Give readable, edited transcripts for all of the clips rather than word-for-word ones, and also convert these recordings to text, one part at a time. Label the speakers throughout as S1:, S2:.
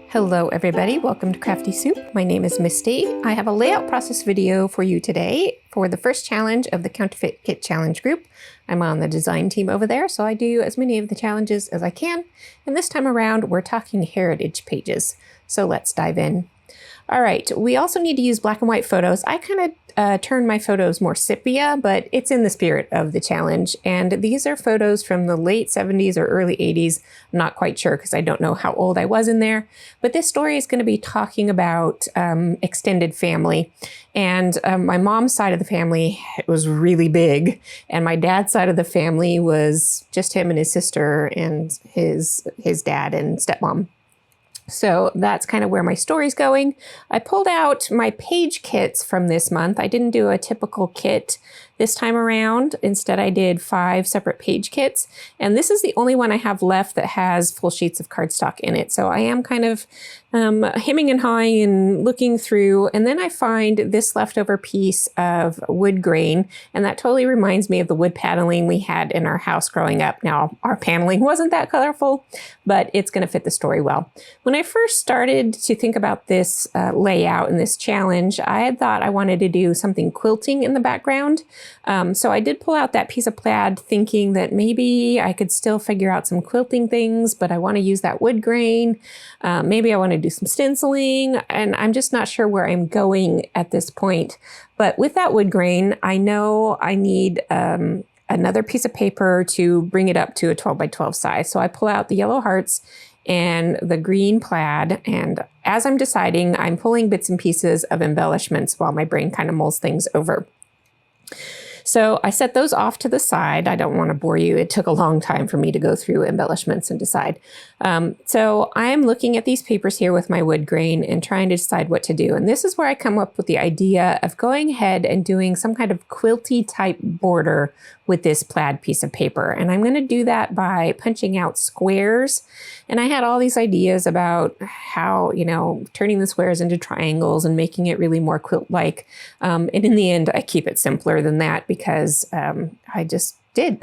S1: Hello everybody, welcome to Crafty Soup. My name is Misty. I have a layout process video for you today for the first challenge of the Counterfeit Kit challenge group. I'm on the design team over there, so I do as many of the challenges as I can. And this time around, we're talking heritage pages. So let's dive in. All right, we also need to use black and white photos. I kind of turn my photos more sepia, but it's in the spirit of the challenge. And these are photos from the late 70s or early 80s. I'm not quite sure because I don't know how old I was in there. But this story is going to be talking about extended family. And my mom's side of the family was really big. And my dad's side of the family was just him and his sister and his dad and stepmom. So that's kind of where my story's going. I pulled out my page kits from this month. I didn't do a typical kit this time around. Instead, I did 5 separate page kits. And this is the only one I have left that has full sheets of cardstock in it. So I am kind of hemming and hawing and looking through. And then I find this leftover piece of wood grain. And that totally reminds me of the wood paneling we had in our house growing up. Now, our paneling wasn't that colorful, but it's going to fit the story well. When I first started to think about this layout and this challenge, I had thought I wanted to do something quilting in the background. So I did pull out that piece of plaid thinking that maybe I could still figure out some quilting things, but I want to use that wood grain. Maybe I want to do some stenciling, and I'm just not sure where I'm going at this point. But with that wood grain, I know I need another piece of paper to bring it up to a 12 by 12 size. So I pull out the yellow hearts and the green plaid. And as I'm deciding, I'm pulling bits and pieces of embellishments while my brain kind of mulls things over. So I set those off to the side. I don't want to bore you. It took a long time for me to go through embellishments and decide. So I am looking at these papers here with my wood grain and trying to decide what to do. And this is where I come up with the idea of going ahead and doing some kind of quilty type border with this plaid piece of paper. And I'm going to do that by punching out squares. And I had all these ideas about how, turning the squares into triangles and making it really more quilt-like. And in the end, I keep it simpler than that because I just did.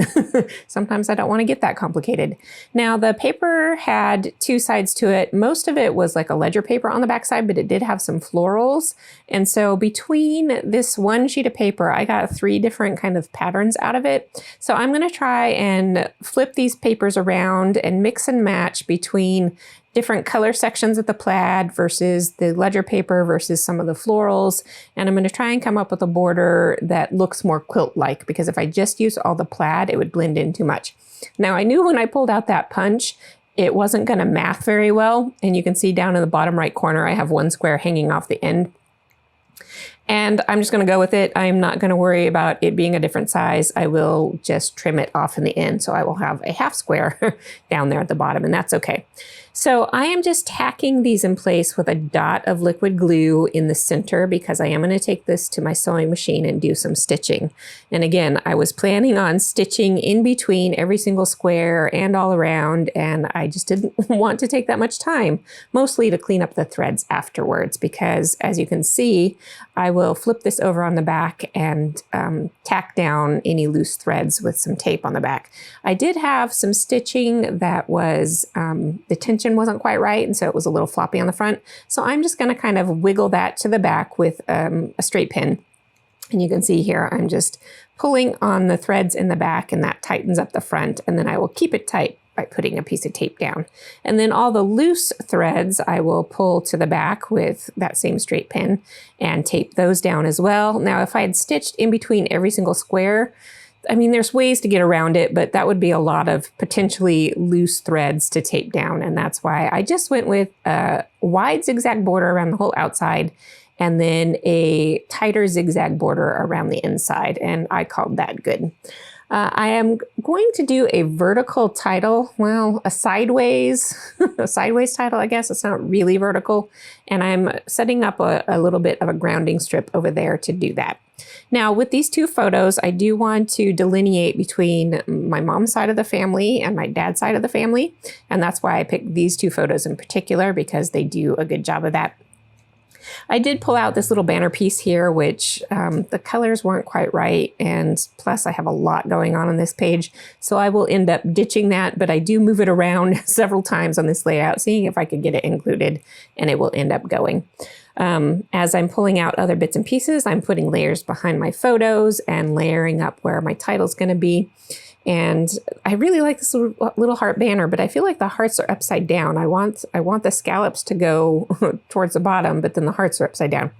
S1: Sometimes I don't want to get that complicated. Now, the paper had 2 sides to it. Most of it was like a ledger paper on the back side, but it did have some florals. And so between this one sheet of paper, I got 3 different kind of patterns out of it. So I'm going to try and flip these papers around and mix and match between different color sections of the plaid versus the ledger paper versus some of the florals. And I'm going to try and come up with a border that looks more quilt-like, because if I just use all the plaid, it would blend in too much. Now, I knew when I pulled out that punch, it wasn't going to math very well. And you can see down in the bottom right corner, I have 1 square hanging off the end. And I'm just going to go with it. I'm not going to worry about it being a different size. I will just trim it off in the end. So I will have a half square down there at the bottom, and that's okay. So I am just tacking these in place with a dot of liquid glue in the center because I am going to take this to my sewing machine and do some stitching. And again, I was planning on stitching in between every single square and all around, and I just didn't want to take that much time, mostly to clean up the threads afterwards, because as you can see, I will flip this over on the back and tack down any loose threads with some tape on the back. I did have some stitching that was, the tension wasn't quite right, and so it was a little floppy on the front. So I'm just going to kind of wiggle that to the back with a straight pin. And you can see here, I'm just pulling on the threads in the back, and that tightens up the front, and then I will keep it tight by putting a piece of tape down. And then all the loose threads I will pull to the back with that same straight pin and tape those down as well. Now, if I had stitched in between every single square, I mean, there's ways to get around it, but that would be a lot of potentially loose threads to tape down. And that's why I just went with a wide zigzag border around the whole outside and then a tighter zigzag border around the inside. And I called that good. I am going to do a vertical title, well, a sideways title, I guess. It's not really vertical. And I'm setting up a little bit of a grounding strip over there to do that. Now, with these 2 photos, I do want to delineate between my mom's side of the family and my dad's side of the family. And that's why I picked these 2 photos in particular, because they do a good job of that. I did pull out this little banner piece here, which the colors weren't quite right, and plus I have a lot going on this page, so I will end up ditching that, but I do move it around several times on this layout, seeing if I could get it included, and it will end up going. As I'm pulling out other bits and pieces, I'm putting layers behind my photos and layering up where my title's going to be. And I really like this little heart banner, but I feel like the hearts are upside down. I want the scallops to go towards the bottom, but then the hearts are upside down.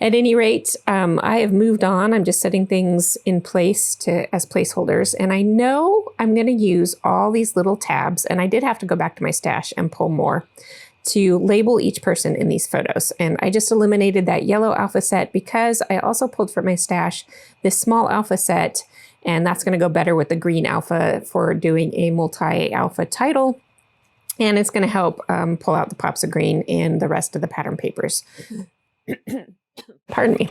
S1: At any rate, I have moved on. I'm just setting things in place as placeholders. And I know I'm going to use all these little tabs, and I did have to go back to my stash and pull more to label each person in these photos. And I just eliminated that yellow alpha set because I also pulled from my stash this small alpha set, and that's going to go better with the green alpha for doing a multi-alpha title. And it's going to help pull out the pops of green in the rest of the pattern papers. Pardon me.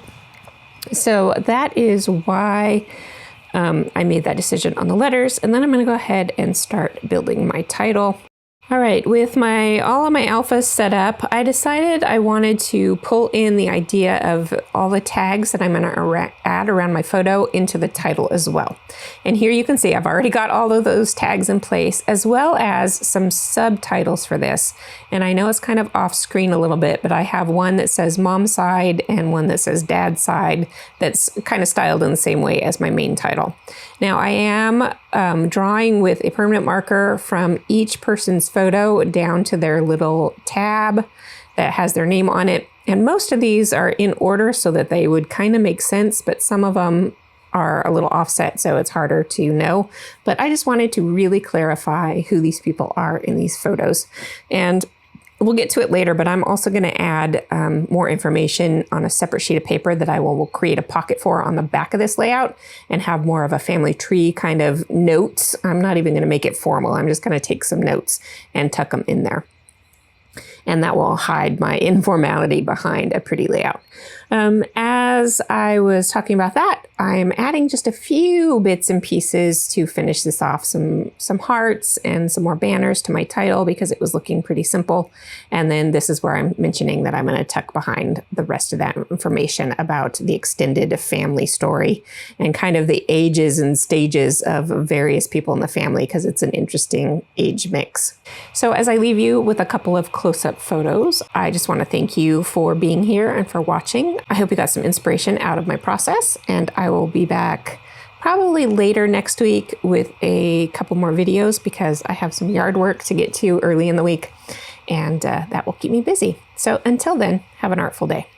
S1: So that is why I made that decision on the letters. And then I'm going to go ahead and start building my title. All right, with all of my alphas set up, I decided I wanted to pull in the idea of all the tags that I'm going to add around my photo into the title as well. And here you can see I've already got all of those tags in place, as well as some subtitles for this. And I know it's kind of off screen a little bit, but I have one that says mom side and one that says dad side that's kind of styled in the same way as my main title. Now I am drawing with a permanent marker from each person's photo down to their little tab that has their name on it. And most of these are in order so that they would kind of make sense, but some of them are a little offset, so it's harder to know. But I just wanted to really clarify who these people are in these photos. And we'll get to it later, but I'm also going to add more information on a separate sheet of paper that I will create a pocket for on the back of this layout and have more of a family tree kind of notes. I'm not even going to make it formal. I'm just going to take some notes and tuck them in there. And that will hide my informality behind a pretty layout. As I was talking about that, I'm adding just a few bits and pieces to finish this off. Some hearts and some more banners to my title because it was looking pretty simple. And then this is where I'm mentioning that I'm going to tuck behind the rest of that information about the extended family story and kind of the ages and stages of various people in the family because it's an interesting age mix. So as I leave you with a couple of close-up photos, I just want to thank you for being here and for watching. I hope you got some inspiration out of my process, and I will be back probably later next week with a couple more videos because I have some yard work to get to early in the week, and that will keep me busy. So until then, have an artful day.